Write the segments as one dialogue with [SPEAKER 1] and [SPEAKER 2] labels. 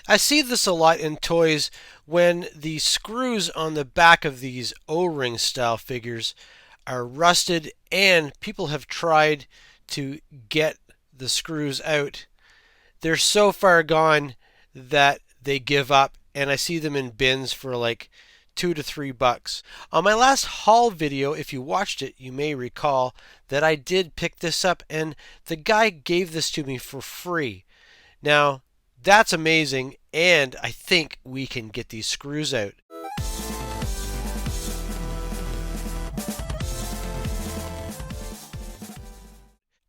[SPEAKER 1] I see this a lot in toys when the screws on the back of these O-ring style figures are rusted and people have tried to get the screws out. They're so far gone that they give up, and I see them in bins for like $2 to $3. On my last haul video, if you watched it, you may recall that I did pick this up and the guy gave this to me for free. Now, that's amazing, and I think we can get these screws out.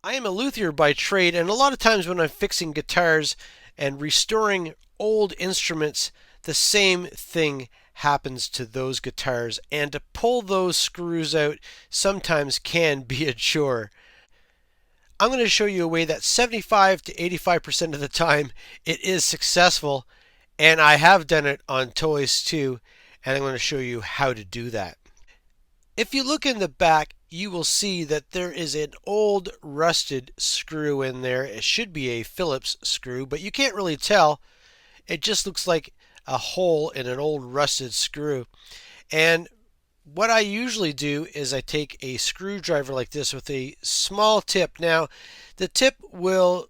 [SPEAKER 1] I am a luthier by trade, and a lot of times when I'm fixing guitars and restoring old instruments, the same thing happens to those guitars, and to pull those screws out sometimes can be a chore. I'm going to show you a way that 75 to 85% of the time it is successful, and I have done it on toys too, and I'm going to show you how to do that. If you look in the back, you will see that there is an old rusted screw in there. It should be a Phillips screw, but you can't really tell. It just looks like a hole in an old rusted screw. And what I usually do is I take a screwdriver like this with a small tip. Now, the tip will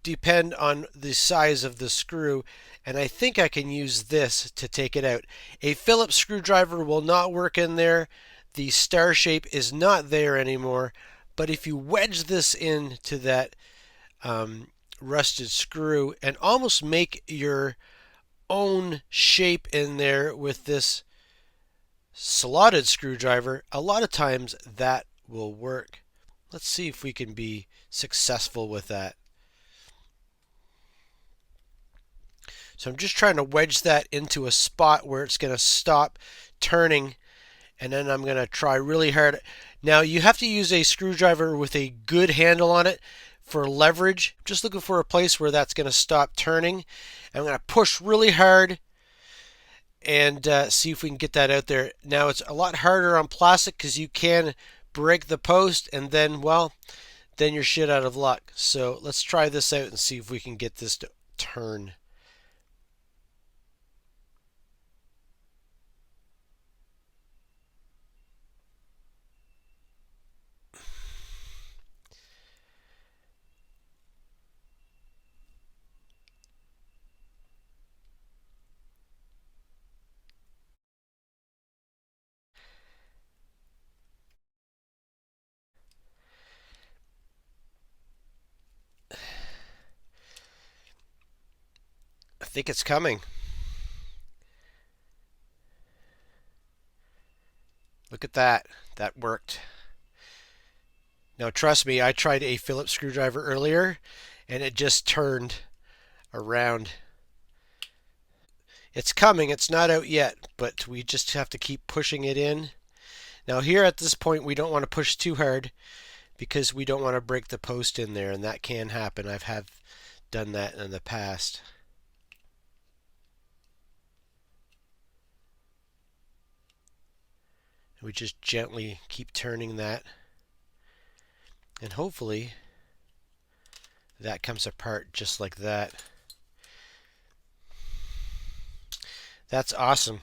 [SPEAKER 1] depend on the size of the screw, and I think I can use this to take it out. A Phillips screwdriver will not work in there. The star shape is not there anymore, but if you wedge this into that rusted screw and almost make your own shape in there with this slotted screwdriver, a lot of times that will work. Let's see if we can be successful with that. So I'm just trying to wedge that into a spot where it's going to stop turning, and then I'm going to try really hard. Now you have to use a screwdriver with a good handle on it for leverage. I'm just looking for a place where that's going to stop turning. I'm going to push really hard and see if we can get that out there. Now it's a lot harder on plastic because you can break the post and then, well, then you're shit out of luck. So let's try this out and see if we can get this to turn. I think it's coming. Look at that. That worked. Now trust me, I tried a Phillips screwdriver earlier and it just turned around. It's coming. It's not out yet, but we just have to keep pushing it in. Now here at this point we don't want to push too hard because we don't want to break the post in there, and that can happen. Have done that in the past. We just gently keep turning that, and hopefully that comes apart just like that. That's awesome.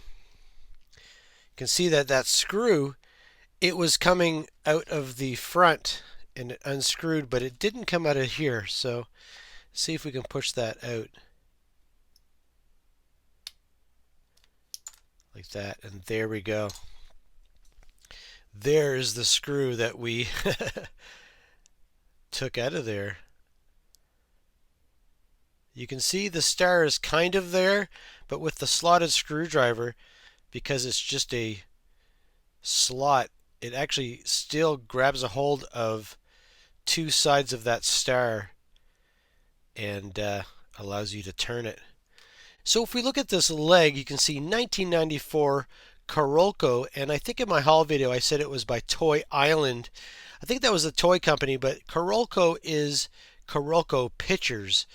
[SPEAKER 1] You can see that that screw, it was coming out of the front and it unscrewed, but it didn't come out of here. So see if we can push that out like that, and there we go. There's the screw that we took out of there. You can see the star is kind of there, but with the slotted screwdriver, because it's just a slot, it actually still grabs a hold of two sides of that star and allows you to turn it. So if we look at this leg, you can see 1994 Karolko, and I think in my haul video I said it was by Toy Island. I think that was a toy company, but Karolko is Karolko Pictures.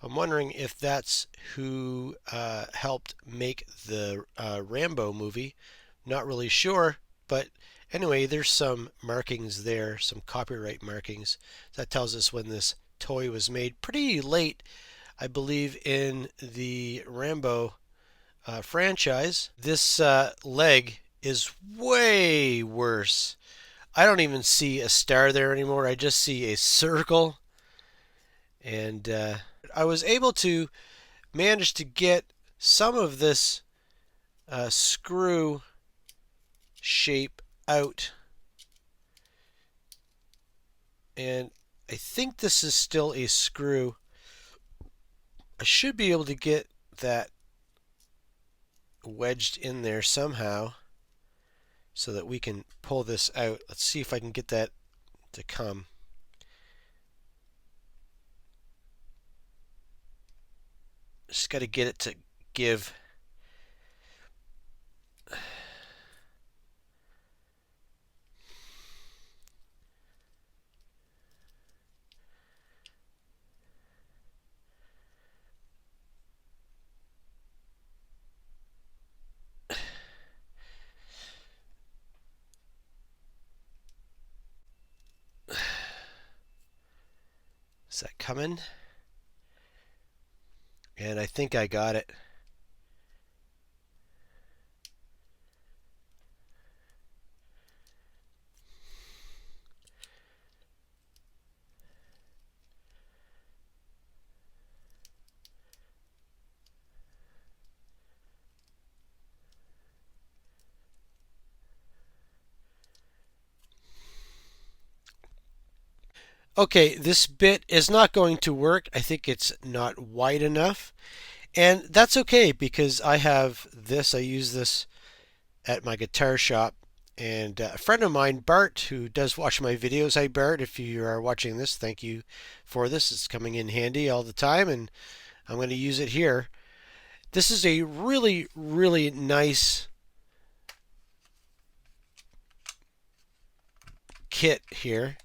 [SPEAKER 1] I'm wondering if that's who helped make the Rambo movie. Not really sure, but anyway, there's some markings there, some copyright markings. That tells us when this toy was made. Pretty late I believe in the Rambo franchise. This leg is way worse. I don't even see a star there anymore. I just see a circle. And I was able to manage to get some of this screw shape out. And I think this is still a screw. I should be able to get that wedged in there somehow so that we can pull this out. Let's see if I can get that to come. Just got to get it to give. Is that coming? And I think I got it. Okay, this bit is not going to work. I think it's not wide enough. And that's okay because I have this. I use this at my guitar shop. And a friend of mine, Bart, who does watch my videos. Hi, Bart, if you are watching this, thank you for this. It's coming in handy all the time, and I'm going to use it here. This is a really, really nice kit here.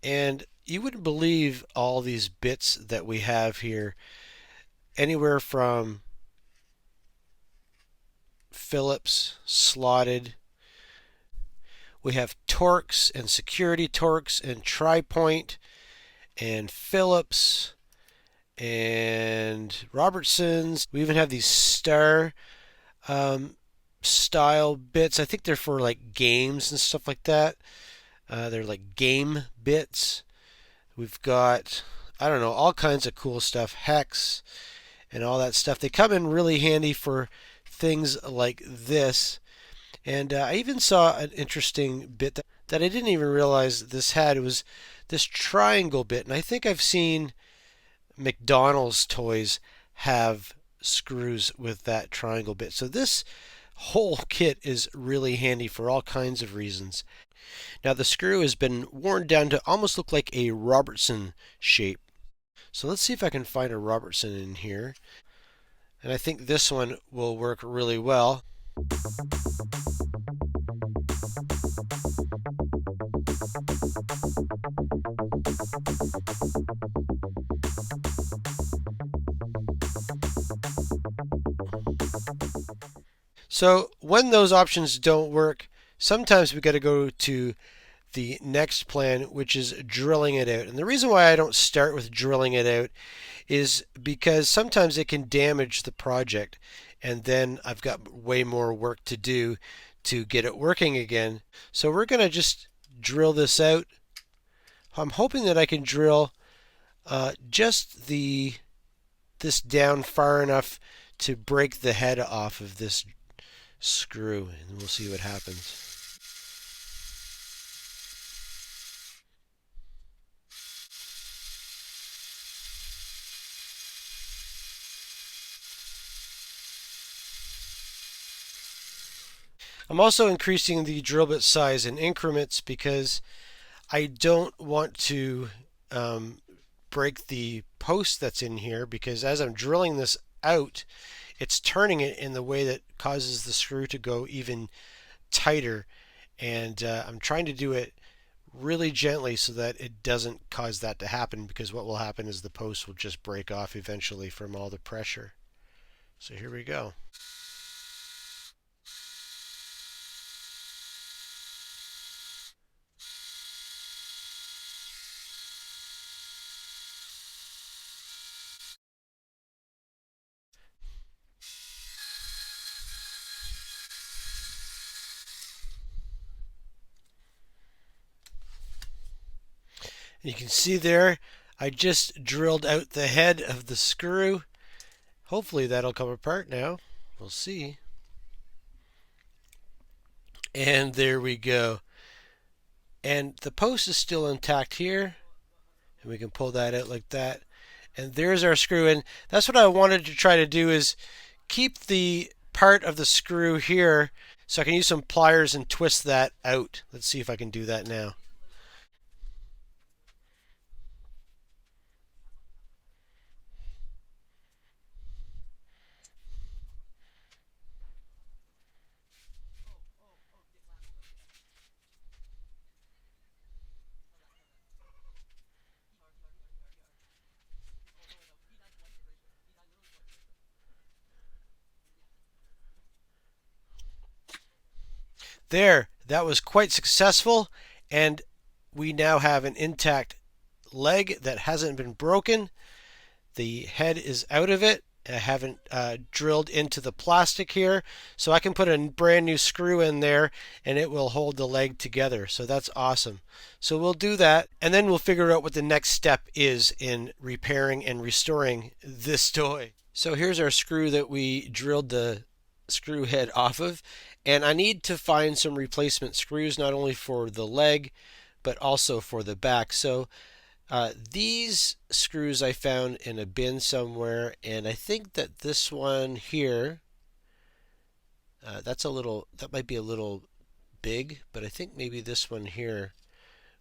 [SPEAKER 1] And you wouldn't believe all these bits that we have here. Anywhere from Phillips slotted. We have Torx and security Torx and tri-point and Phillips and Robertsons. We even have these star style bits. I think they're for like games and stuff like that. They're like game bits. We've got, I don't know, all kinds of cool stuff. Hex and all that stuff. They come in really handy for things like this. And I even saw an interesting bit that I didn't even realize this had. It was this triangle bit. And I think I've seen McDonald's toys have screws with that triangle bit. So this whole kit is really handy for all kinds of reasons. Now the screw has been worn down to almost look like a Robertson shape. So let's see if I can find a Robertson in here. And I think this one will work really well. So when those options don't work, sometimes we got to go to the next plan, which is drilling it out. And the reason why I don't start with drilling it out is because sometimes it can damage the project, and then I've got way more work to do to get it working again. So we're going to just drill this out. I'm hoping that I can drill just this down far enough to break the head off of this screw, and we'll see what happens. I'm also increasing the drill bit size in increments because I don't want to break the post that's in here, because as I'm drilling this out, it's turning it in the way that causes the screw to go even tighter, and I'm trying to do it really gently so that it doesn't cause that to happen, because what will happen is the post will just break off eventually from all the pressure. So here we go. You can see there, I just drilled out the head of the screw. Hopefully that'll come apart now. We'll see. And there we go. And the post is still intact here. And we can pull that out like that. And there's our screw. And that's what I wanted to try to do, is keep the part of the screw here so I can use some pliers and twist that out. Let's see if I can do that now. There, that was quite successful, and we now have an intact leg that hasn't been broken. The head is out of it. I haven't drilled into the plastic here, so I can put a brand new screw in there and it will hold the leg together. So that's awesome. So we'll do that, and then we'll figure out what the next step is in repairing and restoring this toy. So here's our screw that we drilled the screw head off of, and I need to find some replacement screws, not only for the leg but also for the back. So these screws I found in a bin somewhere, and I think that this one here, that might be a little big, but I think maybe this one here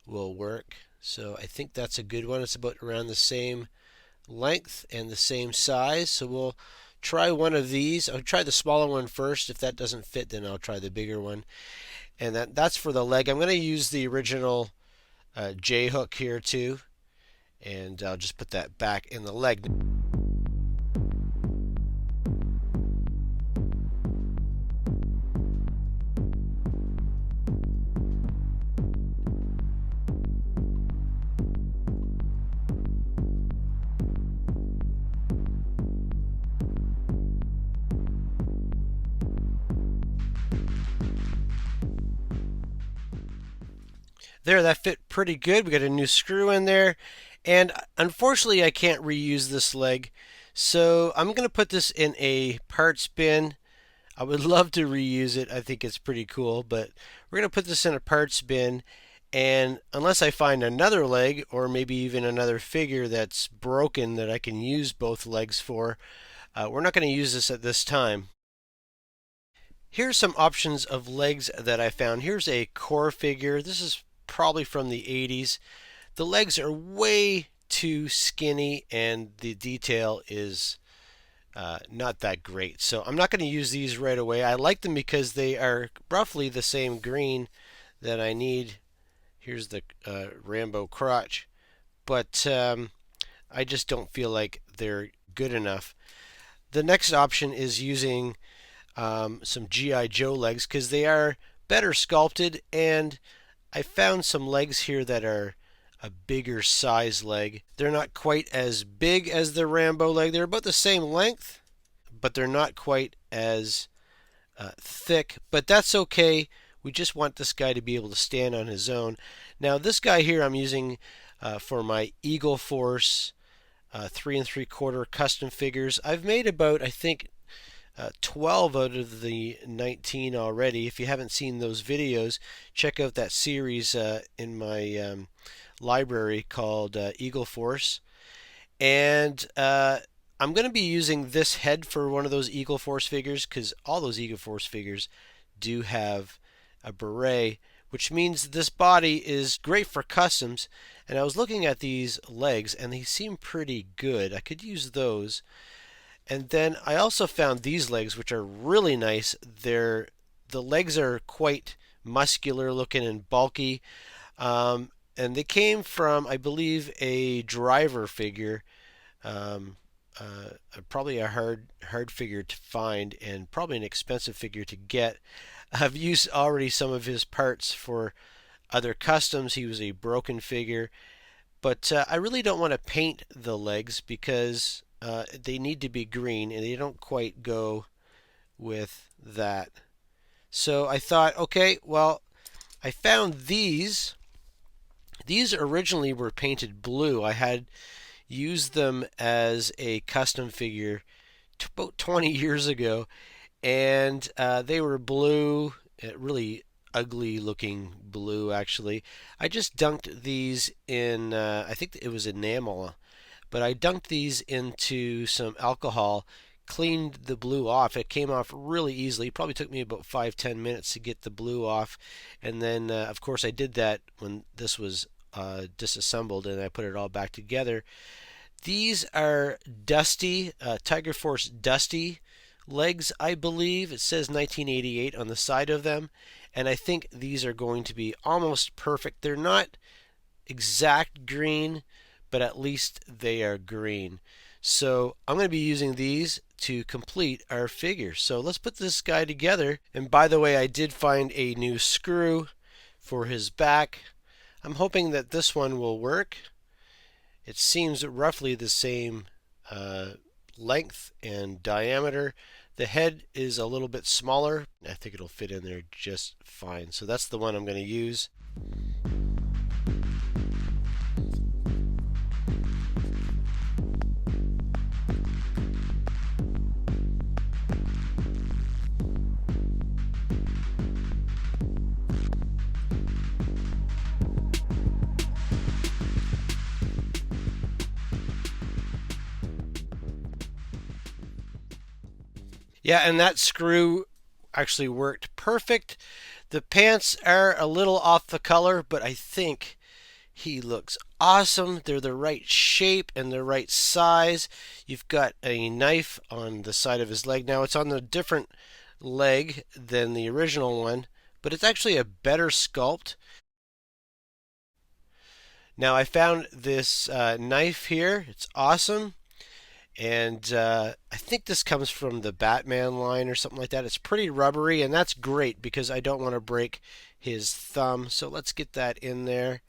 [SPEAKER 1] will work. So I think that's a good one. It's about around the same length and the same size. So we'll try one of these. I'll try the smaller one first. If that doesn't fit, then I'll try the bigger one. And that's for the leg. I'm going to use the original J hook here too, and I'll just put that back in the leg. There, that fit pretty good. We got a new screw in there, and unfortunately I can't reuse this leg, so I'm going to put this in a parts bin. I would love to reuse it. I think it's pretty cool, but we're going to put this in a parts bin, and unless I find another leg or maybe even another figure that's broken that I can use both legs for, we're not going to use this at this time. Here's some options of legs that I found. Here's a core figure. This is probably from the 80s. The legs are way too skinny and the detail is not that great. So I'm not going to use these right away. I like them because they are roughly the same green that I need. Here's the Rambo crotch. But I just don't feel like they're good enough. The next option is using some G.I. Joe legs because they are better sculpted, and I found some legs here that are a bigger size leg. They're not quite as big as the Rambo leg. They're about the same length, but they're not quite as thick. But that's okay. We just want this guy to be able to stand on his own. Now this guy here I'm using for my Eagle Force 3 3/4 custom figures. I've made about, I think, 12 out of the 19 already. If you haven't seen those videos, check out that series in my library called Eagle Force. And I'm going to be using this head for one of those Eagle Force figures because all those Eagle Force figures do have a beret, which means this body is great for customs. And I was looking at these legs and they seem pretty good. I could use those. And then I also found these legs, which are really nice. The legs are quite muscular looking and bulky. And they came from, I believe, a driver figure. Um, Probably a hard figure to find and probably an expensive figure to get. I've used already some of his parts for other customs. He was a broken figure. But I really don't want to paint the legs because they need to be green and they don't quite go with that. So I thought, okay, well, I found these These originally were painted blue. I had used them as a custom figure about 20 years ago, and they were blue, really ugly looking blue actually. I just dunked these in, I think it was enamel, but I dunked these into some alcohol, cleaned the blue off. It came off really easily. It probably took me about 5-10 minutes to get the blue off, and then of course I did that when this was disassembled, and I put it all back together. These are Dusty, Tiger Force Dusty legs, I believe. It says 1988 on the side of them, and I think these are going to be almost perfect. They're not exact green, but at least they are green. So I'm going to be using these to complete our figure. So let's put this guy together. And by the way, I did find a new screw for his back. I'm hoping that this one will work. It seems roughly the same length and diameter. The head is a little bit smaller. I think it'll fit in there just fine. So that's the one I'm going to use. Yeah, and that screw actually worked perfect. The pants are a little off the color, but I think he looks awesome. They're the right shape and the right size. You've got a knife on the side of his leg. Now it's on a different leg than the original one, but it's actually a better sculpt. Now I found this knife here. It's awesome. And I think this comes from the Batman line or something like that. It's pretty rubbery, and that's great because I don't want to break his thumb. So let's get that in there.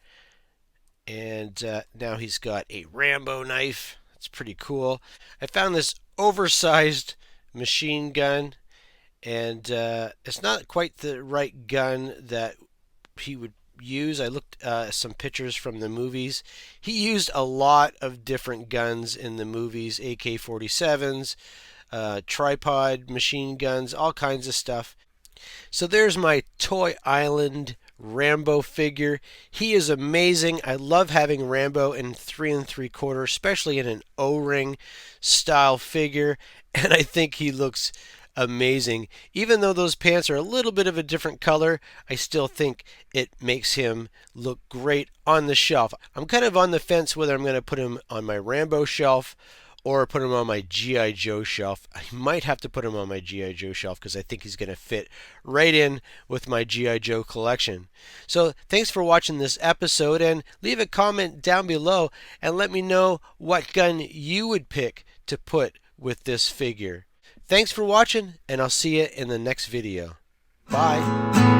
[SPEAKER 1] And now he's got a Rambo knife. It's pretty cool. I found this oversized machine gun, and it's not quite the right gun that he would use. I looked some pictures from the movies. He used a lot of different guns in the movies, AK-47s, tripod machine guns, all kinds of stuff. So there's my Toy Island Rambo figure. He is amazing. I love having Rambo in 3 3/4, especially in an O-ring style figure, and I think he looks amazing. Even though those pants are a little bit of a different color, I still think it makes him look great on the shelf. I'm kind of on the fence whether I'm going to put him on my Rambo shelf or put him on my G.I. Joe shelf. I might have to put him on my G.I. Joe shelf because I think he's going to fit right in with my G.I. Joe collection. So thanks for watching this episode, and leave a comment down below and let me know what gun you would pick to put with this figure. Thanks for watching, and I'll see you in the next video. Bye.